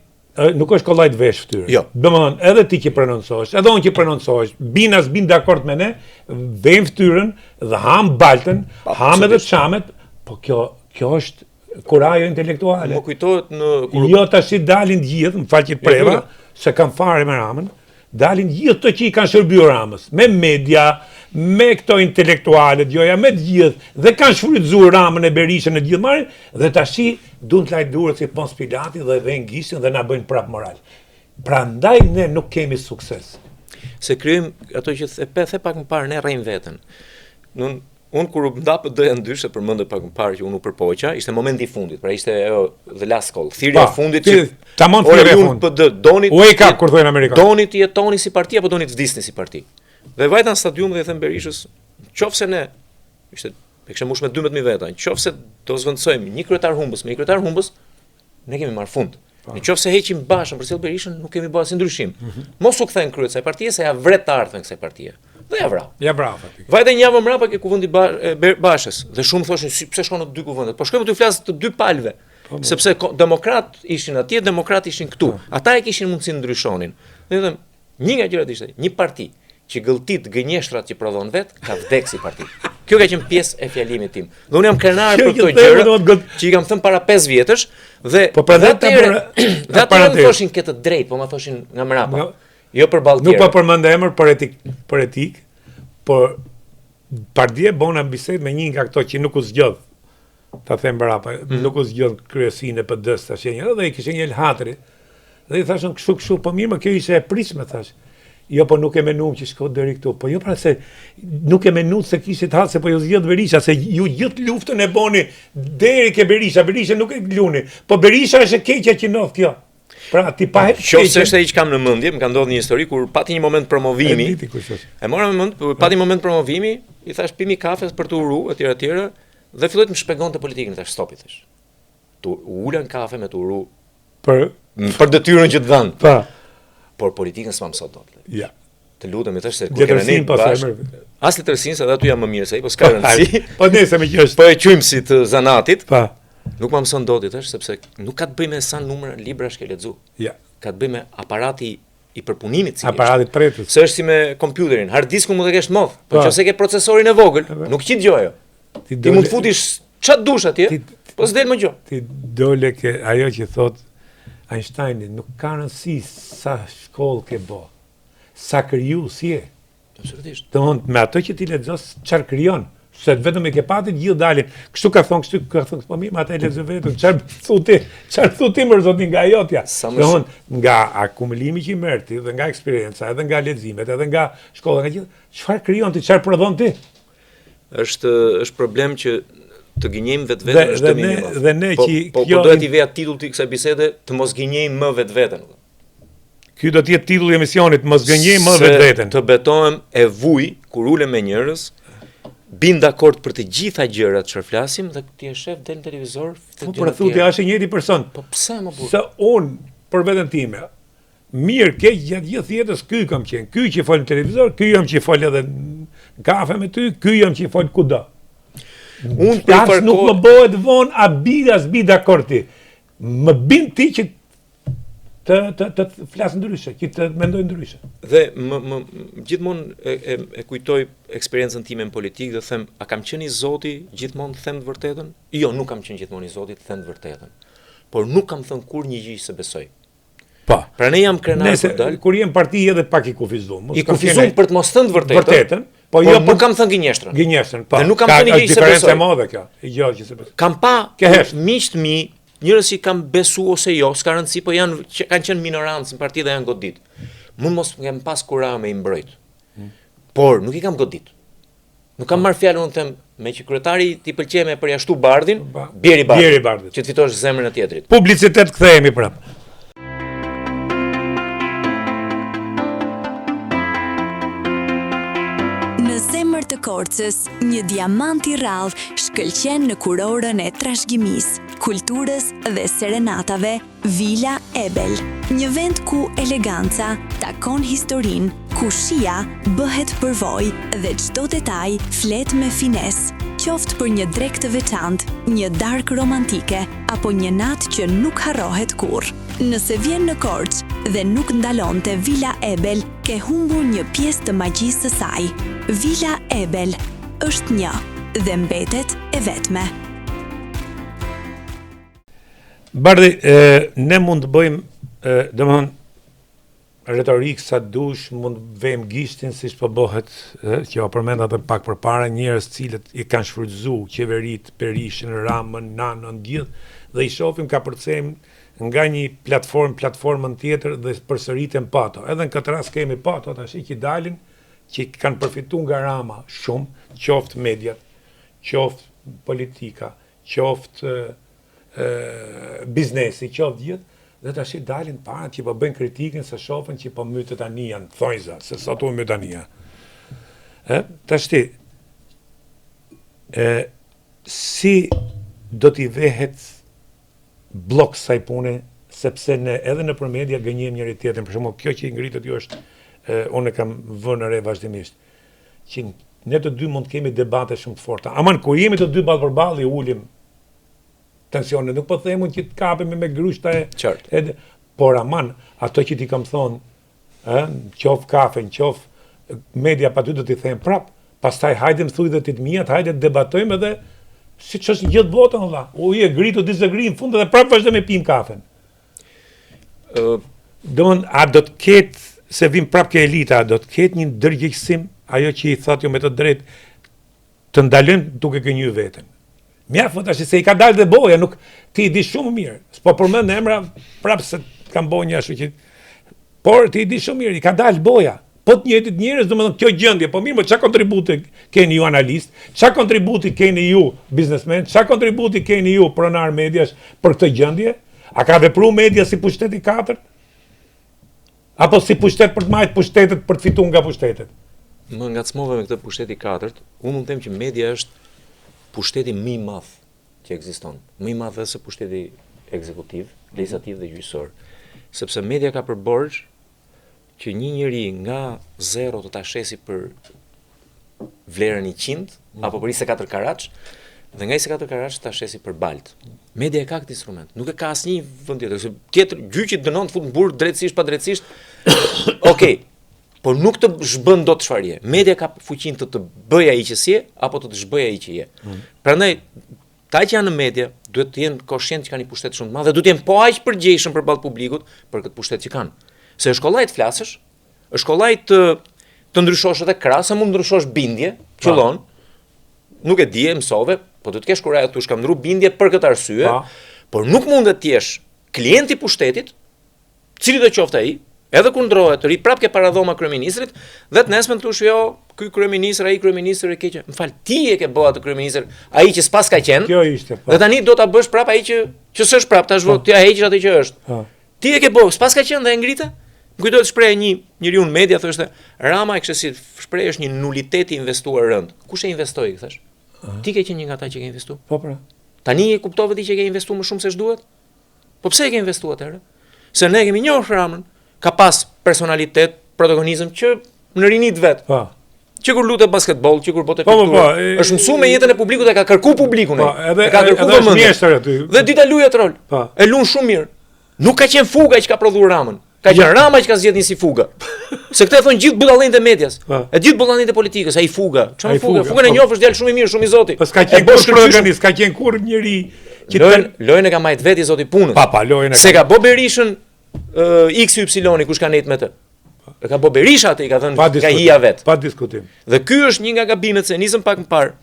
Nuk është kollaj të vesh fytyrën. Jo. Domethënë, edhe ti që prononcohesh, edhe unë që prononcohesh, binas bin dakord me ne, vëm fytyrën dhe ham baltën, ham edhe çamet, po kjo është kurajo intelektuale. Më kujtohet në jo tash dalin gjithë, më fal që preva, se kam fare me Ramën, dalin gjithë të që i kanë shërbyer Ramës, me media, me këto intelektualet, joja me të gjithë, dhe kanë shfrytzuar Ramën e Berishën në gjithë marrin, dhe tashi duan të lajë durët si Pons Pilati dhe vënë gishtin dhe na bëjnë prap moral. Prandaj ne nuk kemi sukses. Se kryejmë ato që the pak më parë ne rrejmë veten. unë kur u nda PD-ja ndyshe, përmendë pak më parë që unë u përpoqa, ishte momenti i fundit, pra ishte the last call, thirrja e fundit që tamam thirrja e fundit. PD doni wake up kur thonë amerikanë. Doni të jetoni si parti apo doni të vdisni si parti. Dhe vajta në stadium dhe i them Berishës, qofse ne ishte e kishte mbush me 12.000 veta, qofse do zvendësojmë një kryetar humbës me një kryetar humbës, ne kemi marrë fund. Në qoftë se heqim Bashën për sjell Berishën, nuk kemi bërë asnjë ndryshim. Mos u kthen kryet kësaj partie se ja vret të ardhmen kësaj partie. Dhe ja vrau. Ja vrau aty. Vajte një javë mbrapa ke kuvendi Bashës dhe shumë thoshin si pse shkon në dy kuvende. Po shkojmë të flas të dy palëve. Sepse demokrat ishin atje, demokrat ishin këtu. Ata e kishin mundësinë ndryshonin. Dhe them, një nga gjërat ishte, një parti që gëlltit gënjeshtrat që prodhon vet, ka vdek si parti. Kjo ka qenë pjesë e fjalimit tim. Dhe unë jam krenar për këto gjëra që i kam thënë para 5 vjetësh dhe ata më thoshin këtë drejt, po më thoshin nga mrapa. Jo për ballë tjetër. Nuk po përmend emër për etik, por partia bona bisedë me një nga këto që nuk u zgjodh. Ta them mrapa, nuk u zgjodh kryesinë e PD-s tash dhe i kishin një Elhatri. Dhe i thashën kështu, po mirë, kjo ishte e pritshme thash. Jo, po nuk e menuam që shko deri këtu. Po jo pra se nuk e menuam se kishit hall se po ju zgjodh Berisha, se ju gjithë luftën e boni deri ke Berisha. Berisha nuk e luni. Po Berisha është e keqja që ndodh kjo. Pra ti pa heq. Qofse është ai që kam në mendje, më ka ndodhur një histori kur pati një moment promovimi. E mora në mend, pati moment promovimi, i thash pimi kafe për të uru etj dhe filloi të më shpjegonte politikën, thash stopi thash. Tu ulan kafe me të uru për detyrën që të dhanë. Po. Por politikën s'ma mëson dot. Ja. Të lutem, thash se kur kemi ne bashkë. As letërsinë, se aty jam më mirë se ai, po s'ka rëndësi. Po nëse më qesh. Po e quajmë si të zanatit. Po. Nuk ma mëson dot, thash, sepse nuk ka të bëjë me sa numër librash ke lexu. Ja. Ka të bëjë me aparati i përpunimit si. Aparati tretës. Se është si me kompjuterin, hard diskun mund të kesh modh, po nëse ke procesorin e vogël, nuk qit gjë ajo. Ti mund të futish çat dush atje, po s'del më gjë. Ti dole ke ajo që thot Einsteini, nuk ka rëndësi sa shkollë ke bë, sa kriju si je. Absolutisht. Domthon me ato që ti lexos çfarë krijon, se vetëm e ke pati gjithë dalin. Kështu ka thon, po mirë, atë lexo vetëm çfarë thotë më zoti nga jotja. Domthon nga akumulimi që i merr ti dhe nga eksperjenca, edhe nga leximet, edhe nga shkolla, nga gjithë, çfarë krijon ti, çfarë prodhon ti? Është problem që të gënjejmë vetveten është dëmimi. Dhe ne që po dohet i veja titull të kësaj bisede të mos gënjejmë më vetveten. Ky do të jetë titulli i emisionit, mos gënjejmë më vetveten. Të betohem e vuj kur ulem me njerëz, bin dakord për të gjitha gjërat që flasim dhe ti e shef del në televizor. Po për thotë është i njëjti person. Po pse më burr? Se unë për veten time, mirë keq gjatë gjithë jetës ky kam qenë. Ky që fol në televizor, ky jam që fol edhe në kafe me ty, ky jam që fol kudo. Unë pas nuk më bëhet vonë a bi dakord ti. Më bin ti që të flas ndryshe, që të mendoj ndryshe. Dhe gjithmonë e kujtoj eksperiencën time në politikë dhe them, a kam qenë i Zoti gjithmonë të them të vërtetën? Jo, nuk kam qenë gjithmonë i Zotit të them të vërtetën. Por nuk kam thënë kur një gjë se besoj. Po. Pra ne jam krenar për dal. Kur jem parti edhe pak i kufizum. I kufizum për të mos thënë të vërtetën. Po jo, nuk kam thënë gënjeshtrën. Gënjeshtën, po. Dhe nuk kam thënë gjë se besoj. Ka diferencë e madhe kjo. I gjë që se besoj. Kam pa miq të mi, njerëz që kanë besu ose jo, s'ka rëndësi, po kanë qenë minorancë në parti dhe janë godit. Mund mos kem pas kurajë me i mbrojt. Por nuk i kam godit. Nuk kam marr fjalën unë them me që kryetari ti pëlqej me përjashtu Bardhin, Bjeri Bardhin. Që të fitosh zemrën e tjetrit. Publicitet kthehemi prapë. Të Korçës, një diamant i rrallë shkëlqen në kurorën e trashëgimisë, kulturës dhe serenatave Villa Ebel. Një vend ku eleganca takon historinë, ku shija bëhet përvojë dhe çdo detaj flet me finesë. Qoftë për një drekë të veçantë, një darkë romantike apo një natë që nuk harrohet kurrë. Nëse vjen në Korçë dhe nuk ndalon te Villa Ebel, ke humbur një pjesë të magjisë së saj. Villa Ebel është një dhe mbetet e vetme. Bardhi, ne mund të bëjmë, domethënë, retorikë sa dush, mund të vejmë gishtin, siç po bëhet, që o përmenda të pak përpara, njerëz cilët i kanë shfrytzuar qeverit, Perishën, Ramën, Nanën, gjithë, dhe i shohim ka përcejmë nga një platformën tjetër dhe përsëriten pato. Edhe në këtë rast kemi pato tash që dalin, që kanë përfituar nga Rama shumë, qoftë mediat, qoftë politika, qoftë biznesi, qoftë gjithë, dhe tash dalin para që po bëjnë kritikën se shohin që po mytet anija, thojza, se sa tu mytet anija. Tash si do t'i vehet blok saj pune, sepse edhe në për media gënjim njëri tjetrin, për shembull kjo që i ngritet ju është, unë e kam vënë në re vazhdimisht, që ne të dy mund të kemi debate shumë të forta. Aman, kur jemi të dy ballë për ballë, i ulim tensionet, nuk po themun që të kapemi me grushta por aman, ato që ti kam thonë, qof kafe, qof media, pa ty do t'i them prap, pastaj hajde më thuj dhe ti të mijat, hajde të debatojmë edhe si që është gjithë botën, valla. U i e gritu, disagri, në fund edhe prap vazhdo me pim kafen. A do të ketë, se vim prap ke elita, do të ketë një ndërgjegjësim, ajo që i thot ju me të drejtë, të ndalojmë duke gënjur veten. Mjaft tash se i ka dalë dhe boja, nuk ti i di shumë mirë. S'po përmend emra, prap se kam bëu një ashtu që por ti i di shumë mirë, i ka dalë boja. Po të njëjtit njerëz, domethënë kjo gjendje, po mirë, çfarë kontributi keni ju analist, çfarë kontributi keni ju biznesmen, çfarë kontributi keni ju pronar mediash për këtë gjendje? A ka vepruar media si pushteti 4? Apo si pushtet për të marrë pushtetet për të fituar nga pushtetet? Më ngacmova me këtë pushteti 4, unë mund të them që media është pushteti më i madh që ekziston, më i madh se pushteti ekzekutiv, legjislativ dhe gjyqësor, sepse media ka për borxh që një njeri nga 0 të ta shesi për vlerën 100 apo për 24 karaç dhe nga 24 karaç ta shesi për balt. Media e ka këtë instrument, nuk e ka asnjë vend tjetër, se tjetër gjyqi dënon të fut në burg drejtësisht pa drejtësisht. Okej. Por nuk të zhbën dot çfarë je. Media ka fuqinë të bëjë ai që je apo të zhbëjë ai që je. Prandaj ta që janë në media duhet të jenë koshient që kanë një pushtet shumë të madh dhe duhet të jenë po aq përgjegjshëm përballë publikut për këtë pushtet që kanë. Se është kollaj të flasësh, është kollaj të ndryshosh edhe krah, sa mund ndryshosh bindje, qëllon. Nuk e di, mësove, po do të kesh kurajë tu shkam ndru bindje për këtë arsye, por nuk mund të jesh klienti i pushtetit, cili do qoftë ai, edhe kur ndrohet, ri prap ke paradhoma kryeministrit, dhe të nesër thosh jo, ky kryeministër, ai kryeministër e keq. M'fal, ti e ke bëu atë kryeministër, ai që s'pas ka qenë. Kjo ishte. Dhe tani do ta bësh prap ai që s'është prap, tash ti ja heqësh atë që është. Ti e ke bëu, s'pas ka qenë dhe e ngrite. Kujtohet shprehja një njeriu në media thoshte, Rama e kishte si shprehje është një nulitet i investuar rënd. Kush e investoi, thash? Ti ke qenë një nga ata që ke investuar. Po pra. Tani e kuptove ti që ke investuar më shumë se ç'duhet? Po pse e ke investuar atëherë? Se ne kemi njohur Ramën, ka pas personalitet, protagonizëm që në rinit vet. Po. Që kur lutet basketboll, që kur bote pikturë, është mësuar me jetën e publikut, e ka kërkuar publikun ai. E ka kërkuar vëmendje. Dhe dita luaj atë rol. E luan shumë mirë. Nuk ka qenë fuga që ka prodhuar Ramën. Ka qenë Rama që ka zgjedhur si fuga. Se këtë e thon gjithë bullallënit e medias. E gjithë bullallënit e politikës, ai fuga. Çfarë fuga? Fugën e njoh është djalë shumë i mirë, shumë i zoti. Po s'ka qenë bosh organist, ka qenë kur njëri që lojën e ka marrë vetë zoti punës. Pa, lojën e ka. Se ka bë Berishën XY kush ka net me të. E ka bë Berisha atë, i ka thënë ka hija vet. Pa diskutim. Dhe ky është një nga gabimet se nisëm pak më parë.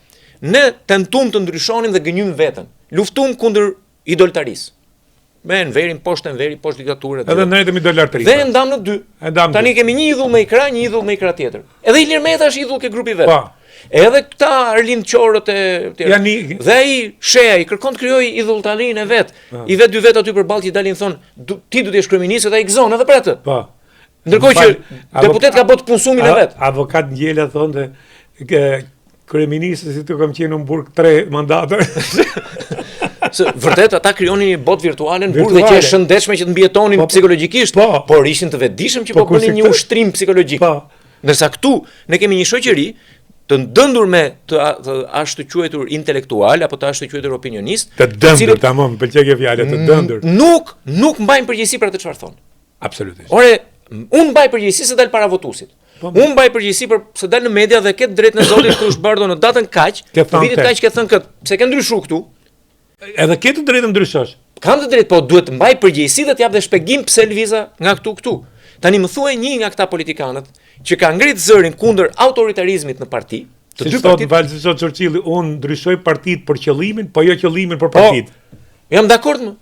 Ne tentuam të ndryshonim dhe gënjym veten. Luftuam kundër idoltarisë. Me në verin poshtë diktaturë. Edhe ne jemi dolartëri. Dhe ndam në dy. Tani kemi një idhull me ikra, një idhull me ikra tjetër. Edhe Ilir Meta është idhull ke grupi vet. Edhe këta Arlind Qorët e tjerë. Dhe ai Shea i kërkon të krijojë idhulltarinë e vet. I vet dy vet aty përballë që dalin thon, ti do të jesh kryeminist dhe ai gëzon edhe për atë. Po. Ndërkohë që deputet ka bërë punsumin e vet. Avokat Ngjela thonte kryeministri si të kam qenë në burg 3 mandate. Se vërtet ata krijonin një botë virtuale në burg dhe që është shëndetshme që të mbijetonin psikologjikisht, por ishin të vetëdijshëm që po bënin një ushtrim psikologjik. Ndërsa këtu ne kemi një shoqëri të ndëndur me të ashtu quajtur intelektual apo të ashtu quajtur opinionist, të dëndur, tamam, pëlqej kjo fjalë, të dëndur. Nuk mbajnë përgjegjësi për atë çfarë thon. Absolutisht. Ore, unë mbaj përgjegjësi se dal para votuesit. Unë mbaj përgjegjësi për se dal në media dhe ket drejt në zotit kush bardho në datën kaq, vitit kaq ke thënë kët, pse ke ndryshuar këtu? Edhe ke të drejtë ndryshosh. Kam të drejtë, po duhet të mbaj përgjegjësi dhe të jap dhe shpjegim pse lviza nga këtu. Tani më thuaj një nga këta politikanët që ka ngrit zërin kundër autoritarizmit në parti, të dy partitë. Si thot Churchilli, unë ndryshoj partitë për qëllimin, po jo qëllimin për partitë. Jam dakord më.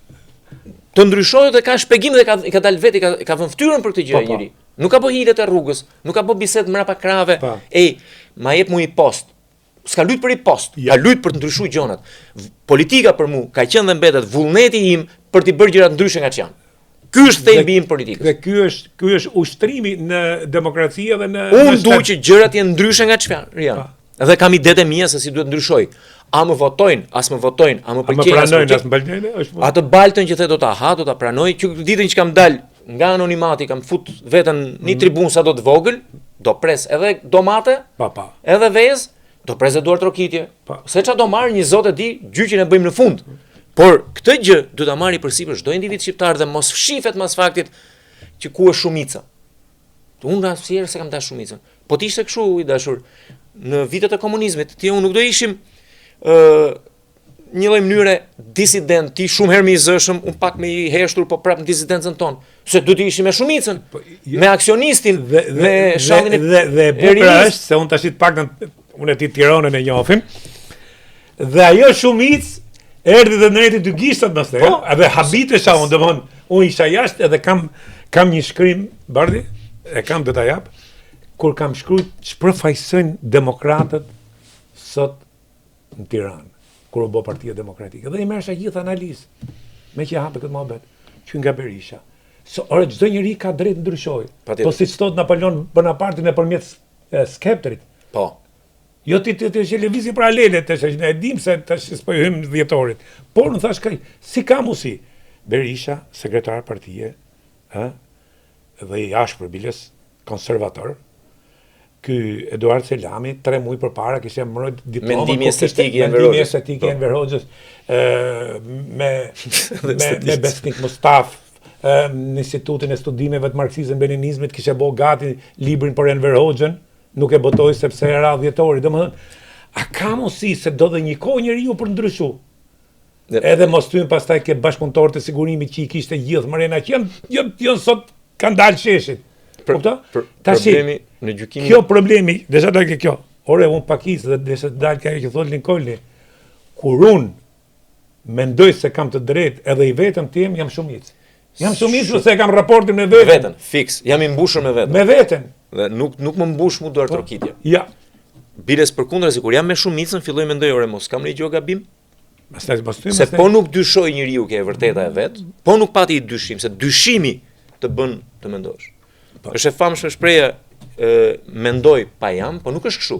Të ndryshojë dhe ka shpjegim dhe ka dalë vetë, ka vënë fytyrën për këtë gjë njëri. Nuk ka bë hilet e rrugës, nuk ka bë bisedë mbrapa krave. Ej, ma jep mu një post. s'ka lut për i post, ka lut për të ndryshuar gjonat. Politika për mua ka qenë dhe mbetet vullneti im për të bërë gjëra ndryshe nga ç'janë. Ky është thelbi im politikës. Dhe ky është ushtrimi në demokraci dhe në Unë dua që gjërat jenë ndryshe nga çfarë janë. Dhe kam idetë mia se si duhet ndryshoj. A më votojnë, as më votojnë, a më pëlqejnë, as më pëlqejnë, është atë baltën që the do ta ha, do ta pranoj, që ditën që kam dal nga anonimati, kam fut veten në tribun sa do të vogël, do pres edhe domate, edhe vezë, do pres edhe duar trokitje. Se çfarë do marr një zot e di, gjyqin e bëjmë në fund. Por këtë gjë do ta marri përsipër çdo individ shqiptar dhe mos fshifet mas faktit që ku është shumica. Unë asnjëherë se kam dash shumicën. Po të ishte kështu i dashur në vitet e komunizmit, ti unë nuk do ishim një lloj mënyre disident, ti shumë herë më i zëshëm, unë pak më i heshtur, po prap në disidencën tonë. Se do të ishim me shumicën, me aksionistin, me shangin dhe bukur është se unë tash të paktën unë e ti Tiranën e njohim. Dhe ajo shumicë erdhi dhe në rrjetin 2 gishtat më së edhe habitesha unë isha jashtë edhe kam një shkrim bardhi, e kam do ta jap, kur kam shkruajt ç'përfaqësojnë demokratët sot në Tiranë, kur u bë Partia Demokratike. Dhe i merrsha gjithë analizë, me që hapë këtë mohabet, që nga Berisha. Ora çdo njeri ka drejt ndryshojë. Po siç thot Napoleon Bonaparte nëpërmjet skeptrit. Po. Jo ti televizion paralele tash ne e dim se tash s'po hym dhjetorit. Por në thash kaj, si ka mundsi? Berisha, sekretar partie, dhe i ashpër bilës konservator. Ky Eduard Selami 3 muaj përpara kishte mbrojt diplomën mendimi estetik i Enver Hoxhës me Besnik Mustaf në Institutin e Studimeve të Marksizëm-Leninizmit kishte bërë gati librin për Enver Hoxhën, nuk e botoi sepse era dhjetori. Domethënë, a ka mundësi se do dhe një kohë njeriu për ndryshu? Edhe mos thyn pastaj ke bashkëpunëtorët e sigurimit që i kishte gjithë Marena që janë sot kanë dalë sheshit. Problemi në gjykimin. Kjo problemi, desha dalë kjo. Ore unë pakis dhe desha dalë kjo që thot Lincolni. Kur unë mendoj se kam të drejtë edhe i vetëm tim jam shumicë. Jam shumicë se kam raportin me veten. Veten, fiks. Jam i mbushur me veten. Me veten. Dhe nuk më mbush mu duar trokitje. Ja. Biles përkundrazi kur jam me shumicën filloj mendoj ore mos kam gjë gabim. Se po nuk dyshoj njeriu që e vërteta e vet, po nuk pati i dyshim, se dyshimi të bën të mendosh. Është e famshme shpreha mendoj pa jam, po nuk është kështu.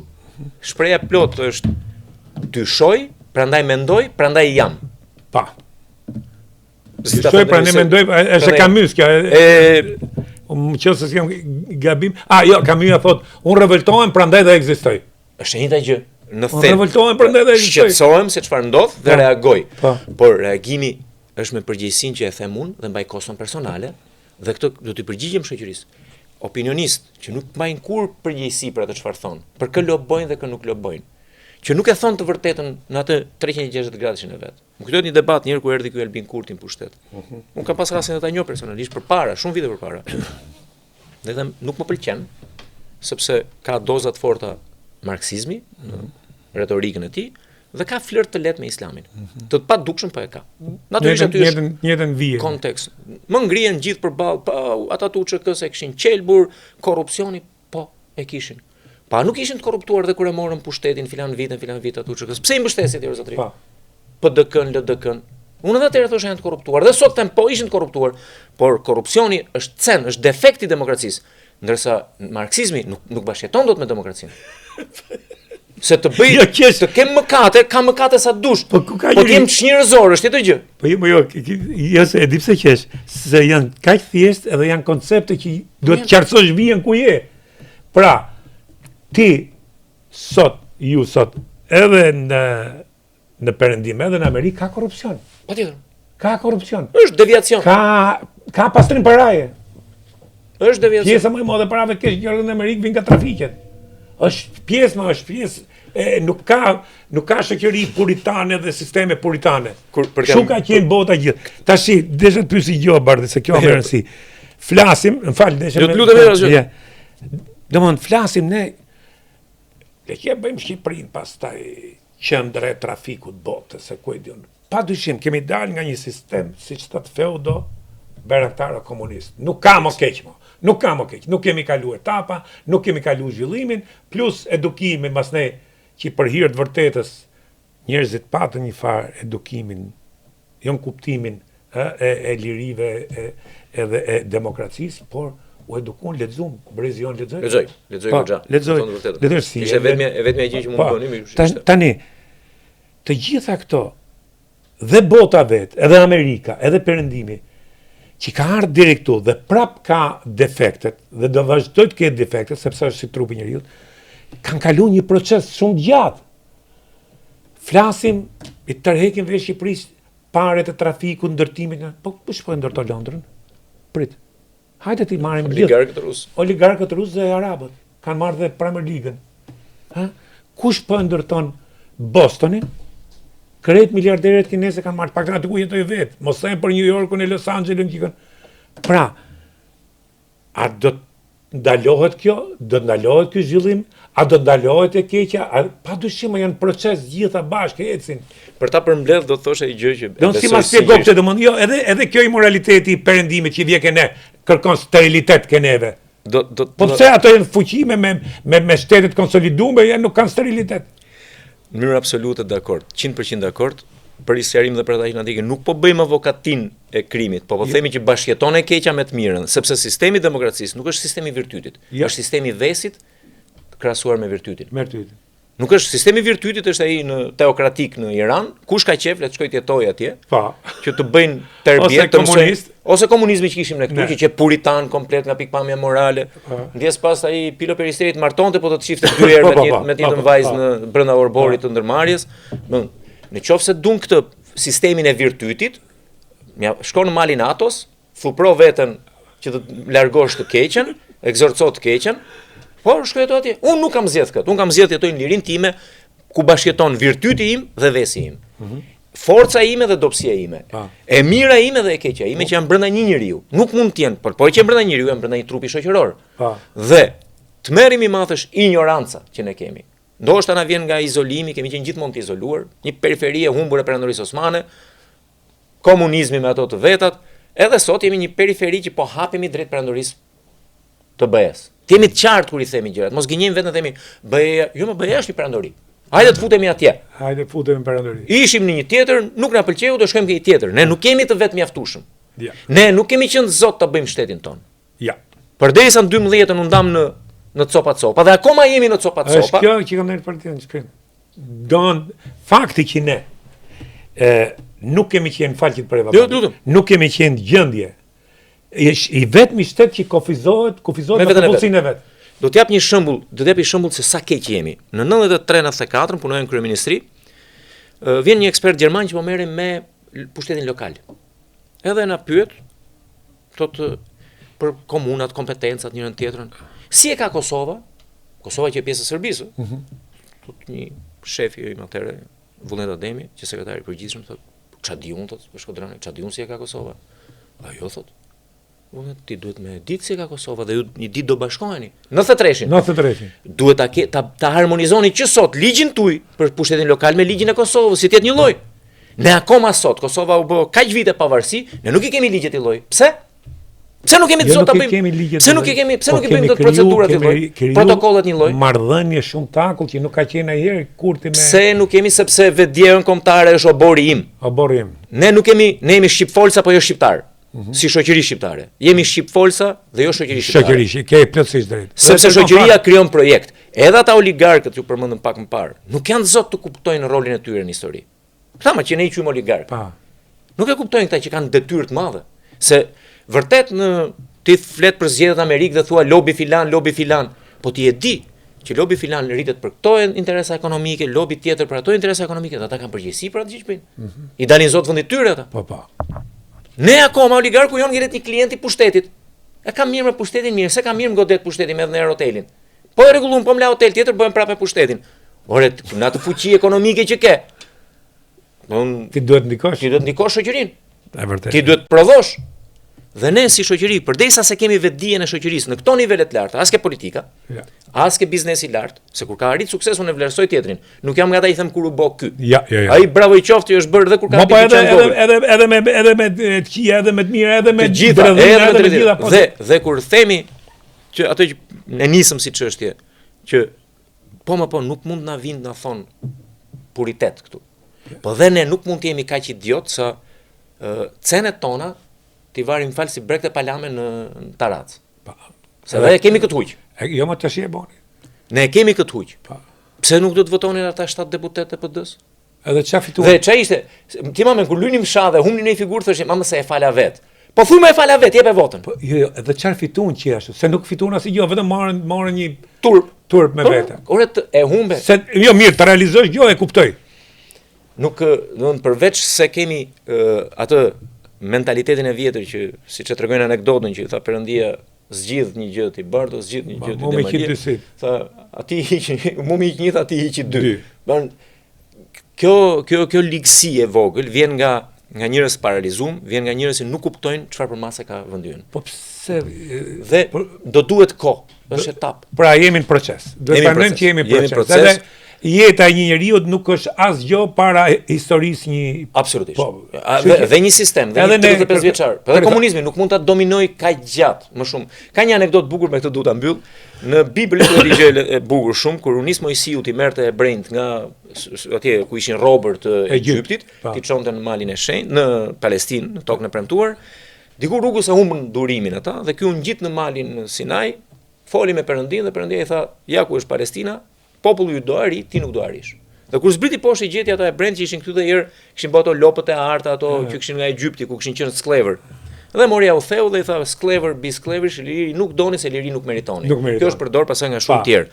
Shpreha plot është dyshoj, prandaj mendoj, prandaj jam. Pa. Dyshoj, prandaj mendoj, është Camus kjo. Më qëse si jam gabim. Jo, Camus thot, unë revoltohem, prandaj dhe ekzistoj. Është e njëjta gjë. Në Unë revoltohem, prandaj dhe ekzistoj. Shqetësohem se çfarë ndodh dhe reagoj. Por reagimi është me përgjegjësinë që e them unë dhe mbaj koston personale dhe këtë do t'i përgjigjem shoqërisë. Opinionist që nuk mbajnë kur përgjegjësi për atë çfarë thon, për kë lobojnë dhe kë nuk lobojnë, që nuk e thon të vërtetën në atë 360 gradëshin e vet. Më kujtohet një debat një herë ku erdhi ky Albin Kurti në pushtet. Unë kam pas rastin ta njoh personalisht përpara, shumë vite përpara. Dhe them nuk më pëlqen sepse ka doza të forta marksizmi në retorikën e tij dhe ka flirt të lehtë me islamin. Të padukshëm po e ka. Natyrisht aty është njëtën vije. Kontekst. Më ngrihen gjithë përballë, po ata tuçkës e kishin qelbur, korrupsioni po e kishin. Pa nuk ishin të korruptuar dhe kur e morën pushtetin filan vit ato tuçkës. Pse i mbështesin ti zotëri? PDK-n, LDK-n. Unë edhe atëherë thosha janë të korruptuar dhe sot them po ishin të korruptuar, por korrupsioni është cen, është defekt i demokracisë, ndërsa marksizmi nuk bashkëton dot me demokracinë. Se të bëj të kem mëkate, ka mëkate sa dush. Po kem çnjerëzor, është tjetër gjë. Po jo se e di pse qesh, se janë kaq thjesht edhe janë koncepte që duhet të qartësosh vijën ku je. Pra, ti sot edhe në Perëndim, edhe në Amerikë ka korrupsion. Patjetër. Ka korrupsion. Është deviacion. Ka pastrim paraje. Është deviacion. Pjesa më e madhe parave keq që në Amerikë vjen nga trafiket. Është pjesë, nuk ka shoqëri puritane dhe sisteme puritane. Shumë ka qenë bota gjithë. Tashi, desha të pyesi gjë bardhë se kjo më rëndësi. Flasim, desha. Jo të lutem asgjë. Domthon flasim ne le që bëjmë Shqipërinë pastaj qendrë e trafikut botës, se ku e diun. Padyshim kemi dalë nga një sistem siç thot feudo berektara komunist. Nuk ka më keq më. Nuk kemi kaluar etapa, nuk kemi kaluar zhvillimin, plus edukimi mbas ne që për hir të vërtetës njerëzit patën një farë edukimin, jo në kuptimin e lirive edhe e demokracisë, por u edukon, lexuam, Brezion lexoi. Lexoj goxha. Lexoj si. Ishte vetëm gjë që mund të bëni. Tani, të gjitha këto, dhe bota vetë, edhe Amerika, edhe Perëndimi, që ka ardhur direkt këtu dhe prap ka defektet, dhe do vazhdoj të ketë defektet, sepse është si trupi i njeriu, kanë kaluar një proces shumë të gjatë. Flasim, i tërheqin vetë Shqipërisë paret e trafikut, ndërtimit, po ç'po ndërton Londrën? Prit. Hajde ti marrim oligarkët rusë dhe arabët. Kanë marrë dhe Premier League-ën. Kush po ndërton Bostonin? Krejt miliarderët kinese kanë marrë, paktën aty ku jetoj vetë. Mos them për New Yorkun e Los Angelesën që kanë. Pra, a do të ndalohet kjo? Do të ndalohet ky zhvillim? A do të ndalohet e keqja? Padyshim janë proces gjitha bashkë ecin. Për ta përmbledh do të thoshe një gjë që do si ma shpjegoj pse domosdoshmë, jo, edhe kjo immoraliteti i Perëndimit që vjen ne, kërkon sterilitet ke neve. Po pse ato janë fuqime me shtetet konsoliduar, janë nuk kanë sterilitet. Në mënyrë absolute dakord, 100% dakord. Për sqarim dhe për ata që na ndjekin, nuk po bëjmë avokatin e krimit, po themi që bashkëjeton e keqja me të mirën, sepse sistemi i demokracisë nuk është sistemi i virtytit, është sistemi i vesit krahasuar me virtytin. Nuk është sistemi i virtytit, është ai në teokratik në Iran, kush ka qef le të shkojë të jetojë atje, që të bëjnë terbie të komunist, ose komunizmi që kishim ne këtu, që është puritan komplet nga pikpamja morale. Ndjes pas ai Pilo Peristerit martonte, po do të shifte 2 herë me të njëjtën vajzë në brenda orborit të ndërmarrjes. Në qoftë se dun këtë sistemin e virtytit, shko në malin Atos, thupro veten që të largosh të keqen, ekzorco të keqen, po shkoj ato atje. Unë nuk kam zgjedh këtë. Unë kam zgjedh të jetoj në lirinë time ku bashkëton virtyti im dhe vesi im. Forca ime dhe dobësia ime. E mira ime dhe e keqja ime që janë brenda një njeriu. Nuk mund të jenë, por që janë brenda një njeriu, janë brenda një trupi shoqëror. Dhe të merrim i madh është ignoranca që ne kemi. Ndoshta na vjen nga izolimi, kemi qenë gjithmonë të izoluar, një periferi e humbur e perandorisë osmane, komunizmi me ato të vetat, edhe sot jemi një periferi që po hapemi drejt perandorisë të BE-s. Të jemi të qartë kur i themi gjërat, mos gënjejmë vetëm themi BE-ja, jo më BE-ja është një perandori. Hajde të futemi atje. Hajde të futemi në perandori. Ishim në një tjetër, nuk na pëlqeu, do shkojmë ke një tjetër. Ne nuk kemi të vetë mjaftueshëm. Ne nuk kemi qenë zot ta bëjmë shtetin ton. Ja. Përderisa në 12 u ndam në copa, dhe akoma jemi në copa. Është kjo që kam thënë për të shkrim. Fakti që ne nuk kemi qenë falqit për evaluatim. Nuk kemi qenë gjendje. I vetmi shtet që kufizohet me popullsinë e vet. Do të jap një shembull, se sa keq jemi. Në 93-94 punoja në kryeministri. Vjen një ekspert gjerman që po merrem me pushtetin lokal. Edhe na pyet për komunat, kompetencat njërin tjetrën. Si e ka Kosova? Kosova që e pjesë e Serbisë. Një shefi im atëherë, Vullnet Ademi, që sekretari i përgjithshëm thotë, "Ç'a di unë thotë, për Shkodrani, ç'a di unë si e ka Kosova?" Ajo thotë, "Vullnet, ti duhet me ditë si e ka Kosova dhe ju një ditë do bashkoheni." 93-shin. Duhet ta harmonizoni që sot ligjin tuaj për pushtetin lokal me ligjin e Kosovës, si të jetë një lloj. Ne akoma sot Kosova u bë kaq vite pavarësi, ne nuk i kemi ligjet e lloj. Pse? Pse nuk kemi sot ta bëjmë? Pse nuk i bëjmë këto procedurat e lloj? Protokollet një lloj. Marrëdhënie shumë takull që nuk ka qenë ndonjëherë kurti me. Pse nuk kemi, sepse vetdijën kombëtare është obori im. Ne nuk kemi, ne jemi shqipfolsa apo jo shqiptar. Si shoqëri shqiptare. Jemi shqipfolsa dhe jo shoqëri shqiptare. Shoqëri, ke plotësisht drejt. Sepse shoqëria krijon projekt. Edhe ata oligarkët që përmendëm pak më parë, nuk janë zot të kuptojnë rolin e tyre në histori. Këta më që ne i quajmë oligark. Nuk e kuptojnë këta që kanë detyrë të mëdha. Se vërtet ti flet për zgjedhjet në Amerikë dhe thua lobi filan, po ti e di që lobi filan rritet për këto interesa ekonomike, lobi tjetër për ato interesa ekonomike, dhe ata kanë përgjegjësi për atë që bëjnë. I dalin zot vendit tyre ata. Po. Ne akoma oligarku jon ngjitet një klient i pushtetit. E kam mirë me pushtetin mirë, se kam mirë me godet pushtetin me edhe në hotelin. Po e rregullon, po më la hotel tjetër, bëhem prapë me pushtetin. Ore, në atë fuqi ekonomike që ke. Ti duhet ndikosh shoqërinë. Është vërtet. Ti duhet prodhosh. Dhe ne si shoqëri, përderisa se kemi vetdijen e shoqërisë në këto nivele të larta, as ke politika, as ke biznesi i lartë, se kur ka arrit suksesun e vlerësoj tjetrin, nuk jam nga ata i them kur u bë ky. Ai bravo i qoftë që është bërë dhe kur ka arrit. Edhe me të qija, edhe me të mira, edhe me gjitha, edhe me të gjitha. Dhe kur themi që ato që ne nisëm si çështje, që Po, nuk mund na vinë na thon puritet këtu. Po dhe ne nuk mund të jemi kaq idiot sa cenet tona t'i varim fal si brekte palame në Tarac. Se dhe kemi këtë huq. Jo më tash e boni. Ne kemi këtë huq. Pa. Pse nuk do të votonin ata 7 deputetë të PD-s? Edhe çfarë fituan? Dhe ç'a ishte? Ti më kur lynim fshat dhe humnin një figurë thoshim, "Mama se e fala vet." Po thuj më e fala vet, jep e votën. Po jo, edhe çfarë fituan që ashtu? Se nuk fituan asgjë, vetëm marrën një Turp me vete. Ore e humbe. Se jo mirë, të realizosh gjë e kuptoj. Nuk, domthon përveç se kemi atë mentalitetin e vjetër që siç e tregojnë anekdotën që tha Perëndia zgjidh një gjë ti bardh, zgjidh një gjë ti Mu me qit dysit. Tha aty hiq, mu me hiq një, aty hiqi dy. Ban kjo ligësi e vogël vjen nga njerëz paralizum, vjen nga njerëz që nuk kuptojnë çfarë përmase ka vendi ynë. Po pse Dhe do duhet kohë, është etapë. pra jemi në proces. Duhet ta ndim që jemi në proces. Edhe jeta e një njeriu nuk është asgjë para historisë një. Absolutisht. Po, Dhe një sistem, dhe një 35 vjeçar. Po edhe komunizmi nuk mund ta dominoj kaq gjatë, më shumë. Ka një anekdotë bukur me këtë duhet ta mbyll. Në Bibël është një gjë e bukur shumë kur u nis Mojsiu ti merrte hebrejt nga atje ku ishin robër të Egjiptit, ti çonte në malin e shenjtë, në Palestinë, në tokën e premtuar. Diku rrugës e humbën durimin ata dhe ky u ngjit në malin në Sinai, foli me Perëndinë dhe Perëndia i tha: "Ja ku është Palestina, populli ju do arri, ti nuk do arish." Dhe kur zbriti poshtë i gjeti ata hebrejt që ishin këtu dhe herë, kishin bërë ato lopët e arta, ato që kishin nga Egjipti, ku kishin qenë sklever. Dhe mori u theu dhe i tha: "Sklever bi sklever, liri nuk doni se liri nuk meritoni." Kjo është përdor pasaj nga shumë tjerë.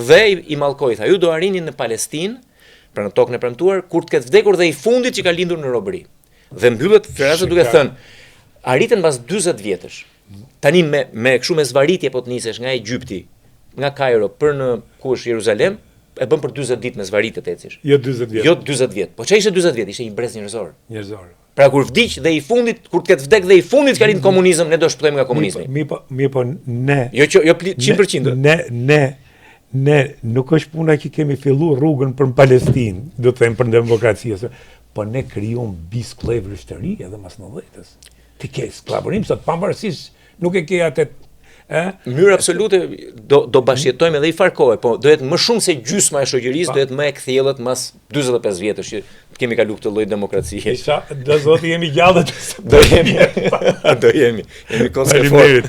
Dhe i mallkoi, tha: "Ju do arrini në Palestinë, pra në tokën e premtuar, kur të ketë vdekur dhe i fundit që ka lindur në robëri." Dhe mbyllet fraza duke thënë: "Arritën pas 40 vjetësh. Tani me kështu me zvaritje po të nisesh nga Egjipti, nga Kairo për në ku është Jeruzalem, e bën për 40 ditë me zvaritje të ecish." Jo 40 vjet. Jo 40 vjet. Po çfarë ishte 40 vjet? Ishte një brez njerëzor. Njerëzor. Pra kur vdiq dhe i fundit, kur të ketë vdek dhe i fundit ka rinë komunizëm, ne do shpëtojmë nga komunizmi. Mi po ne. Jo 100%. Ne nuk është puna që kemi filluar rrugën për Palestinë, do të them për demokracisë, po ne krijuam bisklevrësh të ri edhe mas 90-s. Ti ke skllavërim sot pavarësisht nuk e ke atë Mënyrë absolute do bashkëjetojmë edhe i farkohe, po do jetë më shumë se gjysma e shoqërisë, do jetë më e kthjellët mas 45 vjetësh që kemi kaluar këtë lloj demokracie. Do zoti jemi gjallë do jemi. Do jemi. Jemi konsekvent.